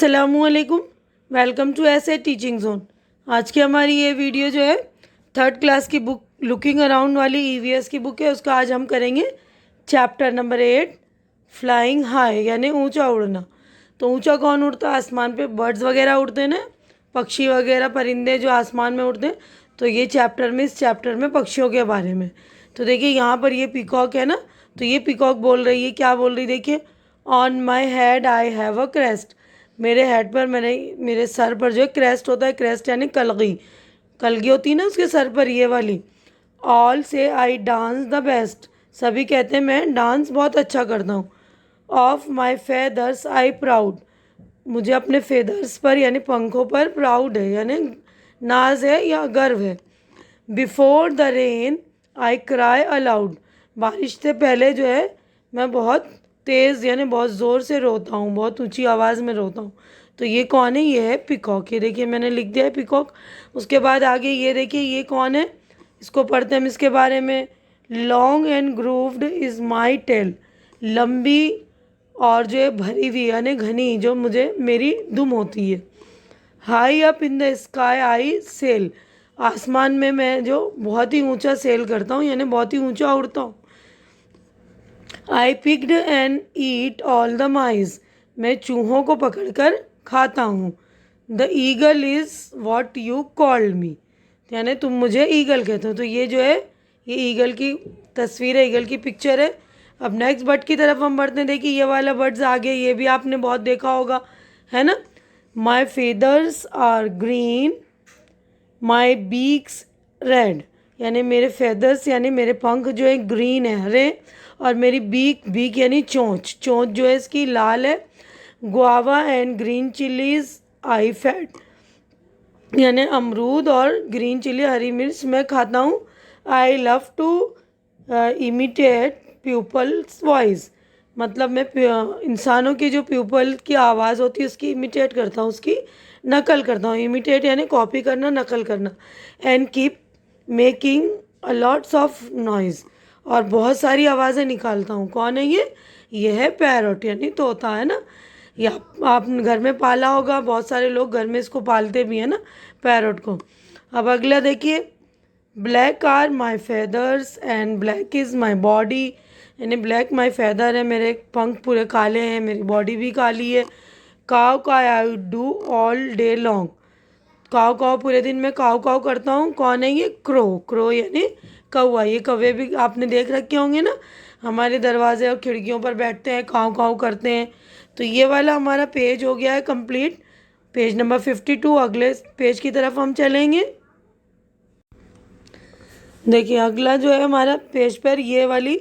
अस्सलामुअलैकुम। Welcome to ऐसे teaching zone. आज की हमारी ये वीडियो जो है थर्ड क्लास की बुक लुकिंग अराउंड वाली ईवीएस की बुक है। उसका आज हम करेंगे चैप्टर नंबर 8 फ्लाइंग हाई, यानी ऊंचा उड़ना। तो ऊंचा कौन उड़ता है? आसमान पे बर्ड्स वगैरह उड़ते हैं ना, पक्षी वगैरह परिंदे जो आसमान में उड़ते हैं। तो ये चैप्टर में, इस चैप्टर में पक्षियों के बारे में। तो देखिए यहाँ पर ये पीकॉक है ना, तो ये पीकॉक बोल रही है, क्या बोल रही देखिए, on my head I have a crest. मेरे हेड पर, मेरे सर पर जो है क्रेस्ट होता है। क्रेस्ट यानी कलगी, कलगी होती है ना उसके सर पर, ये वाली। ऑल से आई डांस द बेस्ट। सभी कहते हैं मैं डांस बहुत अच्छा करता हूँ। Of my feathers I proud. मुझे अपने फेदर्स पर यानी पंखों पर प्राउड है, यानी नाज है या गर्व है। Before the rain I cry allowed. बारिश से पहले जो है मैं बहुत तेज़ यानी बहुत ज़ोर से रोता हूँ, बहुत ऊंची आवाज़ में रोता हूँ। तो ये कौन है? ये है पिकॉक। ये देखिए मैंने लिख दिया है पिकॉक। उसके बाद आगे ये देखिए, ये कौन है? इसको पढ़ते हैं हम इसके बारे में। Long and grooved is my tail. लंबी और जो है भरी हुई यानी घनी जो मुझे मेरी दुम होती है। High up in the sky I sail. आसमान में मैं जो बहुत ही ऊंचा सेल करता हूँ, यानी बहुत ही ऊंचा उड़ता हूँ। I picked and eat all the mine's. मैं चूहों को पकड़कर खाता हूँ। The eagle is what you called me. यानी तुम मुझे ईगल कहते हो। तो ये जो है, ये ईगल की तस्वीर है, ईगल की पिक्चर है। अब नेक्स्ट बर्ड की तरफ हम बढ़ते हैं। देखिए ये वाला बर्ड्स आगे, ये भी आपने बहुत देखा होगा, है ना। My feathers are green, my beaks red. यानी मेरे फेदर्स यानी मेरे पंख जो है ग्रीन है, हरे। और मेरी बीक, बीक यानी चोंच, चोंच जो है इसकी लाल है। Guava and green chillies I fat. यानी अमरूद और ग्रीन चिली, हरी मिर्च मैं खाता हूँ। I love to imitate people's voice. मतलब मैं इंसानों की जो पीपल की आवाज़ होती है उसकी इमिटेट करता हूँ, उसकी नकल करता हूँ। इमिटेट यानी कॉपी करना, नकल करना। And keep making a lots of noise. और बहुत सारी आवाज़ें निकालता हूँ। कौन है ये? ये है पैरट यानी तोता, है ना। ये आपने घर में पाला होगा, बहुत सारे लोग घर में इसको पालते भी हैं ना, पैरट को। अब अगला देखिए, black are my feathers and black is my body. यानी ब्लैक माई फेदर है, मेरे पंख पूरे काले हैं, मेरी बॉडी भी काली है। काव का I do all day long. काव काव पूरे दिन में काव काव करता हूँ। कौन है ये? क्रो। क्रो यानी कौवा। ये कौवे भी आपने देख रखे होंगे ना, हमारे दरवाजे और खिड़कियों पर बैठते हैं, काव काव करते हैं। तो ये वाला हमारा पेज हो गया है कंप्लीट, पेज नंबर 52। अगले पेज की तरफ हम चलेंगे। देखिए अगला जो है हमारा पेज पर, ये वाली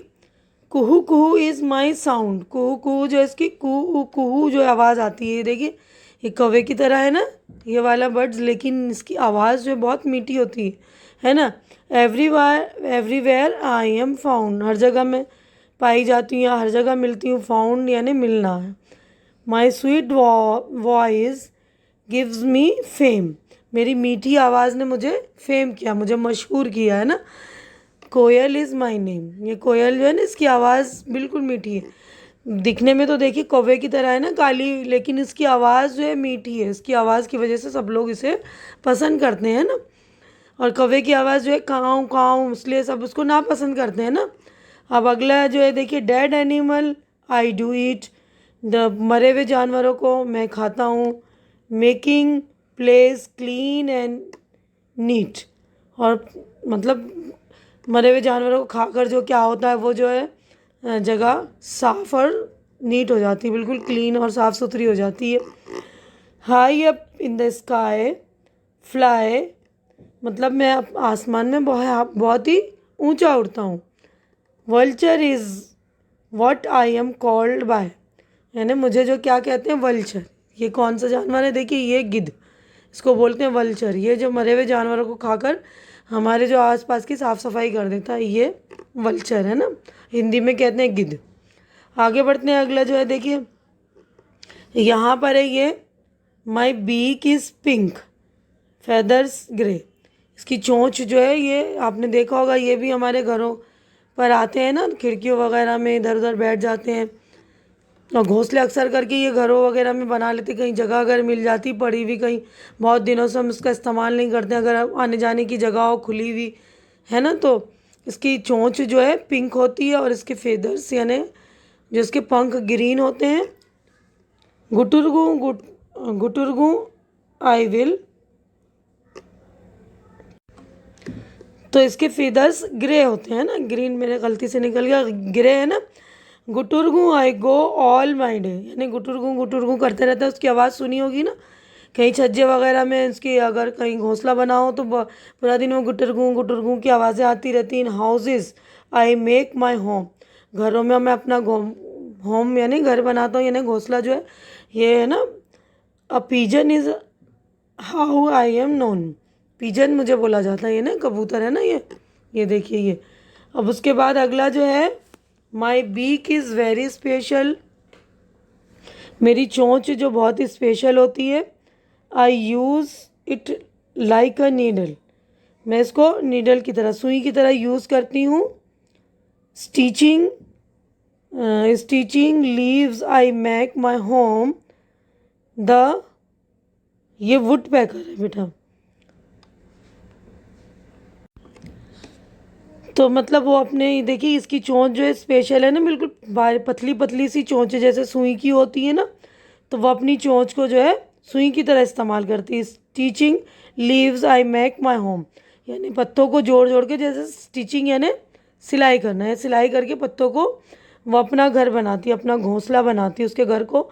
कुहू कुहू इज़ माई साउंड। कुहू कुहू जो इसकी कुहू कुहू जो आवाज़ आती है, देखिए ये कौवे की तरह है ना ये वाला बर्ड्स, लेकिन इसकी आवाज़ जो बहुत मीठी होती है ना। Everywhere I am found. हर जगह मैं पाई जाती हूँ या हर जगह मिलती हूँ। फाउंड यानी मिलना है। My sweet voice gives me fame. मेरी मीठी आवाज़ ने मुझे फेम किया, मुझे मशहूर किया, है ना। कोयल इज़ माई नेम। ये कोयल जो है ना, इसकी आवाज़ बिल्कुल मीठी है। दिखने में तो देखिए कौवे की तरह है ना, काली, लेकिन इसकी आवाज़ जो है मीठी है। इसकी आवाज़ की वजह से सब लोग इसे पसंद करते हैं ना। और कौवे की आवाज़ जो है काऊ काऊ, इसलिए सब उसको नापसंद करते हैं ना। अब अगला जो है देखिए, dead animal I do eat. मरे हुए जानवरों को मैं खाता हूँ। Making place clean and neat. और मतलब मरे हुए जानवरों को खाकर जो क्या होता है, वो जो है जगह साफ और नीट हो जाती है, बिल्कुल क्लीन और साफ़ सुथरी हो जाती है। High up in the sky fly. मतलब मैं आसमान में बहुत ही ऊंचा उड़ता हूँ। Vulture is what I am called by. यानी मुझे जो क्या कहते हैं, वल्चर। ये कौन सा जानवर है? देखिए ये गिद्ध, इसको बोलते हैं वल्चर। ये जो मरे हुए जानवरों को खाकर हमारे जो आसपास की साफ़ सफाई कर देता है, ये वल्चर है ना। हिंदी में कहते हैं गिद्ध। आगे बढ़ते हैं। अगला जो है देखिए, यहाँ पर है ये, my beak is pink feathers grey. इसकी चोंच जो है, ये आपने देखा होगा, ये भी हमारे घरों पर आते हैं ना, खिड़कियों वगैरह में इधर उधर बैठ जाते हैं। और घोंसले अक्सर करके ये घरों वगैरह में बना लेते, कहीं जगह अगर मिल जाती पड़ी हुई, कहीं बहुत दिनों से हम उसका इस्तेमाल नहीं करते, अगर आने जाने की जगह हो खुली हुई है ना, तो इसकी चोंच जो है पिंक होती है और इसके फेदर्स यानी जो इसके पंख ग्रीन होते हैं। गुटुरगु गुटुरगु आई विल, तो इसके फेदर्स ग्रे होते हैं ना, ग्रीन मेरे गलती से निकल गया, ग्रे है ना। गुटुरगु आई गो ऑल माई डे, यानी गुटुरगु करते रहता है। उसकी आवाज़ सुनी होगी ना, कहीं छज्जे वगैरह में उसकी अगर कहीं घोंसला बना हो तो पूरा दिन वो गुटुरगु की आवाज़ें आती रहती। इन houses I make my home, घरों में मैं अपना होम यानी घर बनाता हूँ, यानी घोंसला जो है ये है ना। A pigeon is how I am known, pigeon मुझे बोला जाता है, ये ना कबूतर है ना ये देखिए ये। अब उसके बाद अगला जो है, my beak is very special, मेरी चोंच जो बहुत ही स्पेशल होती है। I use it like a needle, मैं इसको नीडल की तरह, सुई की तरह यूज़ करती हूँ। Stitching stitching leaves I make my home the, ये वुड पैकर है बेटा, तो मतलब वो अपने देखिए इसकी चोंच जो है स्पेशल है ना, बिल्कुल पतली पतली सी चोंच है जैसे सुई की होती है ना, तो वो अपनी चोंच को जो है सुई की तरह इस्तेमाल करती है। Stitching leaves I make my home, यानी पत्तों को जोड़ जोड़ के, जैसे स्टिचिंग यानी सिलाई करना है, सिलाई करके पत्तों को वो अपना घर बनाती है, अपना घोंसला बनाती है। उसके घर को,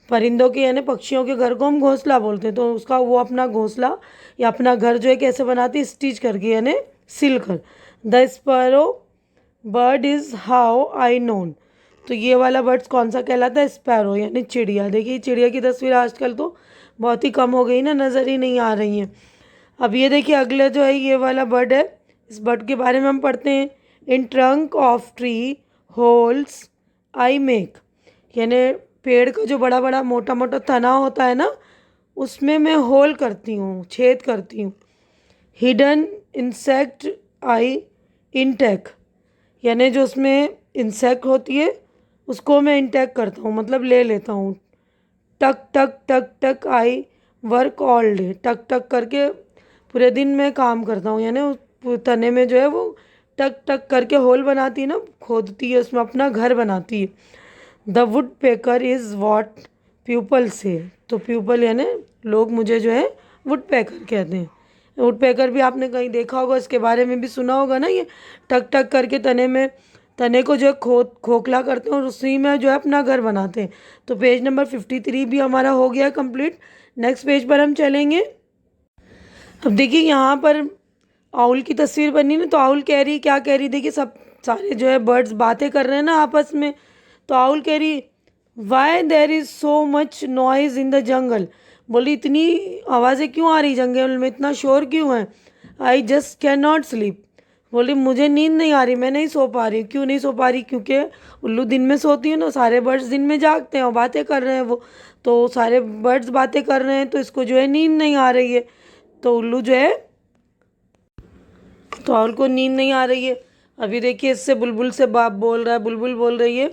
परिंदों के यानी पक्षियों के घर को हम घोंसला बोलते हैं, तो उसका वो अपना घोंसला या अपना घर जो है कैसे बनाती है, स्टिच करके यानी सिल कर। The sparrow bird is how I known, तो ये वाला बर्ड्स कौन सा कहलाता है, स्पैरो यानी चिड़िया। देखिए चिड़िया की तस्वीर आजकल तो बहुत ही कम हो गई ना, नज़र ही नहीं आ रही है। अब ये देखिए अगले जो है ये वाला बर्ड है, इस बर्ड के बारे में हम पढ़ते हैं। In trunk of tree holes I make, यानी पेड़ का जो बड़ा बड़ा मोटा मोटा तना होता है ना, उसमें मैं होल करती हूँ, छेद करती हूँ। हिडन इंसेक्ट आई इंटेक, यानी जो उसमें इंसेक्ट होती है उसको मैं इंटेक करता हूँ, मतलब ले लेता हूँ। टक टक टक टक आई वर्क ऑल डे, टक टक करके पूरे दिन में काम करता हूँ, यानी उस तने में जो है वो टक टक करके होल बनाती है ना, खोदती है, उसमें अपना घर बनाती है। The woodpecker is what people say, तो प्यूपल यानी लोग मुझे जो है वुड पेकर कहते हैं। वुड पेकर भी आपने कहीं देखा होगा, इसके बारे में भी सुना होगा ना, ये टक टक करके तने को जो है खोखला करते हैं और उसी में जो है अपना घर बनाते हैं। तो पेज नंबर 53 भी हमारा हो गया कंप्लीट। नेक्स्ट पेज पर हम चलेंगे। अब देखिए यहाँ पर आउल की तस्वीर बनी ना, तो आउल कह रही, क्या कह रही, देखिए सब सारे जो है बर्ड्स बातें कर रहे हैं ना आपस में। तो आउल कह रही, why there is so much noise in the jungle, बोली इतनी आवाज़ें क्यों आ रही जंगल में, इतना शोर क्यों है। I just can not sleep, बोली मुझे नींद नहीं आ रही, मैं नहीं सो पा रही। क्यों नहीं सो पा रही, क्योंकि उल्लू दिन में सोती है ना, सारे बर्ड्स दिन में जागते हैं और बातें कर रहे हैं वो, तो सारे बर्ड्स बातें कर रहे हैं तो इसको जो है नींद नहीं आ रही है। तो उल्लू जो है, तो आउल को नींद नहीं आ रही है। अभी देखिए इससे बुलबुल से बाप बोल रहा है, बुलबुल बोल रही है,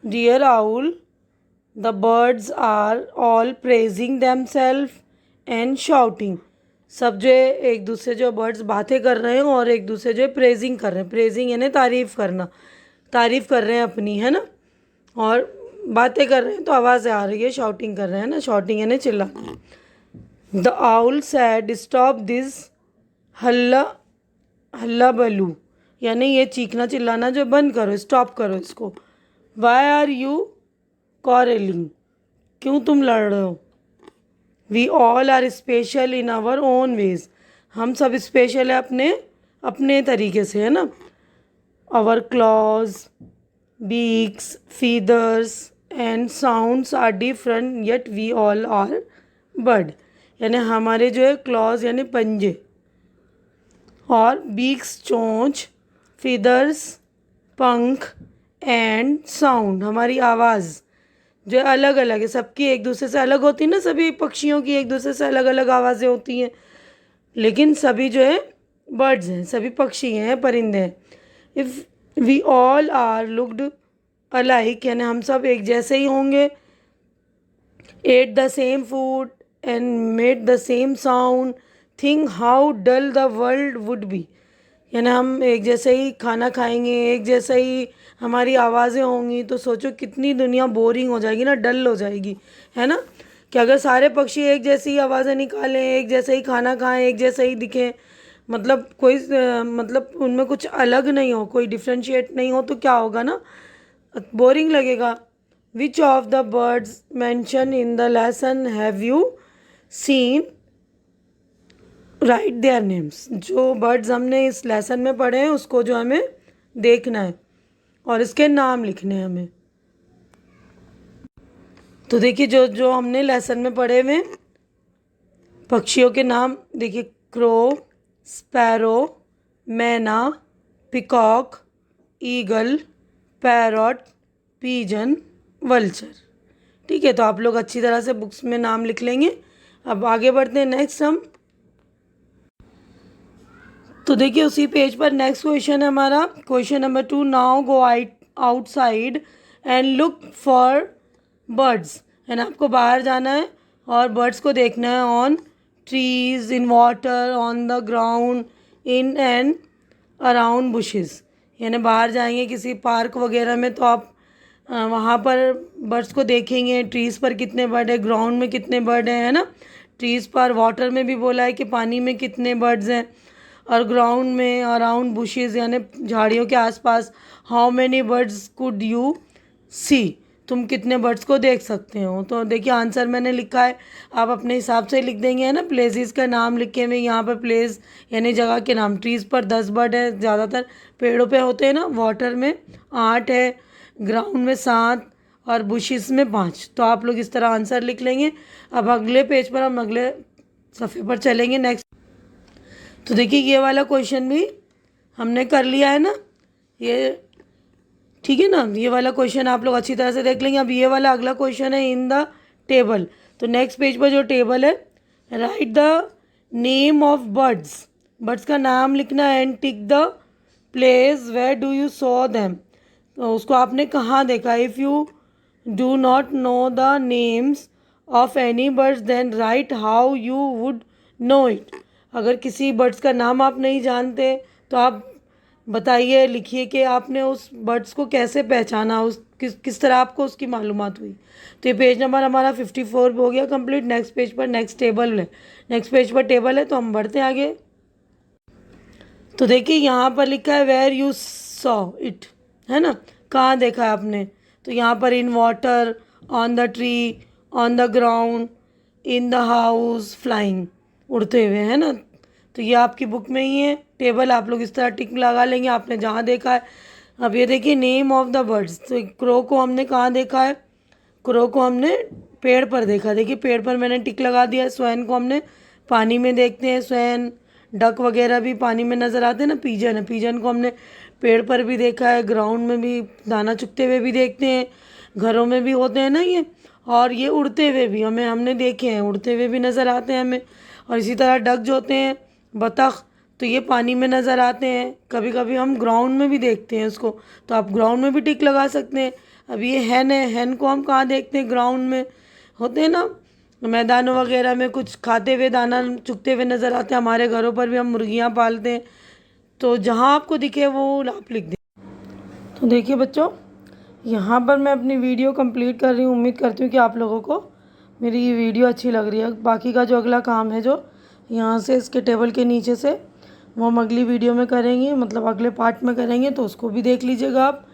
dear owl the birds are all praising them self and shouting, सब जो है एक दूसरे जो बर्ड्स बातें कर रहे हैं और एक दूसरे जो है प्रेजिंग कर रहे हैं, प्रेजिंग यानी तारीफ़ करना, तारीफ़ कर रहे हैं अपनी, है ना, और बातें कर रहे हैं तो आवाज़ें आ रही है, शाउटिंग कर रहे हैं ना, शाउटिंग यानी चिल्लाना। The owl sad stop this हल्ला हल्ला बलू, यानी ये चीखना चिल्लाना जो बंद करो, स्टॉप करो इसको। वाई आर यू कॉरेलिंग, क्यों तुम लड़ रहे हो। We all are special in our own ways, हम सब स्पेशल है अपने अपने तरीके से, है ना। Our claws beaks feathers and sounds are different yet we all are bird, यानी हमारे जो है क्लॉज यानी पंजे, और बीक्स चोंच, फीदर्स पंख, एंड साउंड हमारी आवाज़ जो है अलग अलग है, सबकी एक दूसरे से अलग होती है ना, सभी पक्षियों की एक दूसरे से अलग अलग आवाज़ें होती हैं, लेकिन सभी जो है बर्ड्स हैं, सभी पक्षी हैं, परिंदे हैं। If we all are looked alike यानी हम सब एक जैसे ही होंगे। Ate the same food and made the same sound, think how dull the world would be. यानी हम एक जैसे ही खाना खाएंगे, एक जैसे ही हमारी आवाज़ें होंगी, तो सोचो कितनी दुनिया बोरिंग हो जाएगी ना, डल हो जाएगी, है ना। कि अगर सारे पक्षी एक जैसी ही आवाज़ें निकालें, एक जैसे ही खाना खाएं, एक जैसे ही दिखें, मतलब कोई मतलब उनमें कुछ अलग नहीं हो, कोई डिफ्रेंशिएट नहीं हो, तो क्या होगा ना, बोरिंग लगेगा। Which of the birds mention in the lesson have you seen, right their names. जो बर्ड्स हमने इस लेसन में पढ़े हैं उसको जो हमें देखना है और इसके नाम लिखने हैं हमें। तो देखिए जो जो हमने लेसन में पढ़े हुए पक्षियों के नाम देखिए, क्रो, स्पैरो, मैना, पिकॉक, ईगल, पैरॉट, पीजन, वल्चर। ठीक है, तो आप लोग अच्छी तरह से बुक्स में नाम लिख लेंगे। अब आगे बढ़ते हैं नेक्स्ट हम। तो देखिए उसी पेज पर नेक्स्ट क्वेश्चन है हमारा, question number 2। Now go outside and look for birds. And आपको बाहर जाना है और बर्ड्स को देखना है on trees, in water, on the ground, in and around bushes. यानी बाहर जाएंगे किसी पार्क वगैरह में तो आप वहाँ पर बर्ड्स को देखेंगे, ट्रीज़ पर कितने बर्ड है, ग्राउंड में कितने बर्ड हैं, है ना। ट्रीज़ पर, वाटर में भी बोला है कि पानी में कितने बर्ड्स हैं, और ग्राउंड में अराउंड बुशेस यानी झाड़ियों के आसपास, how many birds could you see, तुम कितने बर्ड्स को देख सकते हो। तो देखिए आंसर मैंने लिखा है, आप अपने हिसाब से लिख देंगे, है ना। प्लेसेस का नाम लिखे हुए यहाँ पर, प्लेस यानी जगह के नाम। ट्रीज़ पर 10 बर्ड है, ज़्यादातर पेड़ों पे होते हैं ना। वाटर में 8 है, ग्राउंड में 7 और बुशेस में 5। तो आप लोग इस तरह आंसर लिख लेंगे। अब अगले पेज पर हम अगले सफ़े पर चलेंगे नेक्स्ट। तो देखिए ये वाला क्वेश्चन भी हमने कर लिया है ना, ये ठीक है ना। ये वाला क्वेश्चन आप लोग अच्छी तरह से देख लेंगे। अब ये वाला अगला क्वेश्चन है इन द टेबल। तो नेक्स्ट पेज पर जो टेबल है, write the name of birds, birds का नाम लिखना है, and tick the place where do you saw them, तो उसको आपने कहाँ देखा। If you do not know the names of any birds then write how you would know it. अगर किसी बर्ड्स का नाम आप नहीं जानते तो आप बताइए, लिखिए कि आपने उस बर्ड्स को कैसे पहचाना, उस किस तरह आपको उसकी मालूमात हुई। तो ये पेज नंबर हमारा 54 हो गया कंप्लीट। नेक्स्ट पेज पर नेक्स्ट टेबल है, नेक्स्ट पेज पर टेबल है, तो हम बढ़ते हैं आगे। तो देखिए यहाँ पर लिखा है वेयर यू सॉ इट, है ना, कहाँ देखा है आपने। तो यहाँ पर in water, on the tree, on the ground, in the house, flying, उड़ते हुए, है ना। तो ये आपकी बुक में ही है टेबल, आप लोग इस तरह टिक लगा लेंगे आपने जहाँ देखा है। अब ये देखिए नेम ऑफ द बर्ड्स। तो क्रो को हमने कहाँ देखा है, क्रो को हमने पेड़ पर देखा। देखिए पेड़ पर मैंने टिक लगा दिया। स्वैन को हमने पानी में देखते हैं, स्वैन, डक वगैरह भी पानी में नज़र आते हैं ना। पीजन है, पीजन को हमने पेड़ पर भी देखा है, ग्राउंड में भी दाना चुगते हुए भी देखते हैं, घरों में भी होते हैं ना ये, और ये उड़ते हुए भी हमने देखे हैं, उड़ते हुए भी नज़र आते हैं हमें। और इसी तरह डक जो होते हैं, बतख, तो ये पानी में नज़र आते हैं, कभी कभी हम ग्राउंड में भी देखते हैं उसको, तो आप ग्राउंड में भी टिक लगा सकते हैं। अब ये हैन है, हैन को हम कहाँ देखते हैं, ग्राउंड में होते हैं ना, मैदानों वगैरह में कुछ खाते हुए, दाना चुगते हुए नज़र आते हैं। हमारे घरों पर भी हम मुर्गियाँ पालते हैं, तो जहाँ आपको दिखे वो आप लिख दें। तो देखिए बच्चों, यहाँ पर मैं अपनी वीडियो कंप्लीट कर रही हूँ। उम्मीद करती हूँ कि आप लोगों को मेरी ये वीडियो अच्छी लग रही है। बाकी का जो अगला काम है, जो यहाँ से इसके टेबल के नीचे से, वो हम अगली वीडियो में करेंगे, मतलब अगले पार्ट में करेंगे, तो उसको भी देख लीजिएगा आप।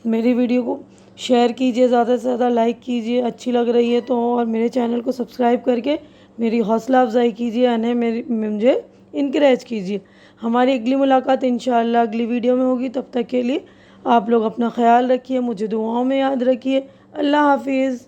मेरी वीडियो को शेयर कीजिए, ज़्यादा से ज़्यादा लाइक कीजिए अच्छी लग रही है तो, और मेरे चैनल को सब्सक्राइब करके मेरी हौसला अफजाई कीजिए, यानी मुझे इनकरेज कीजिए। हमारी अगली मुलाकात इंशाअल्लाह अगली वीडियो में होगी। तब तक के लिए आप लोग अपना ख्याल रखिए, मुझे दुआओं में याद रखिए। अल्लाह हाफिज़।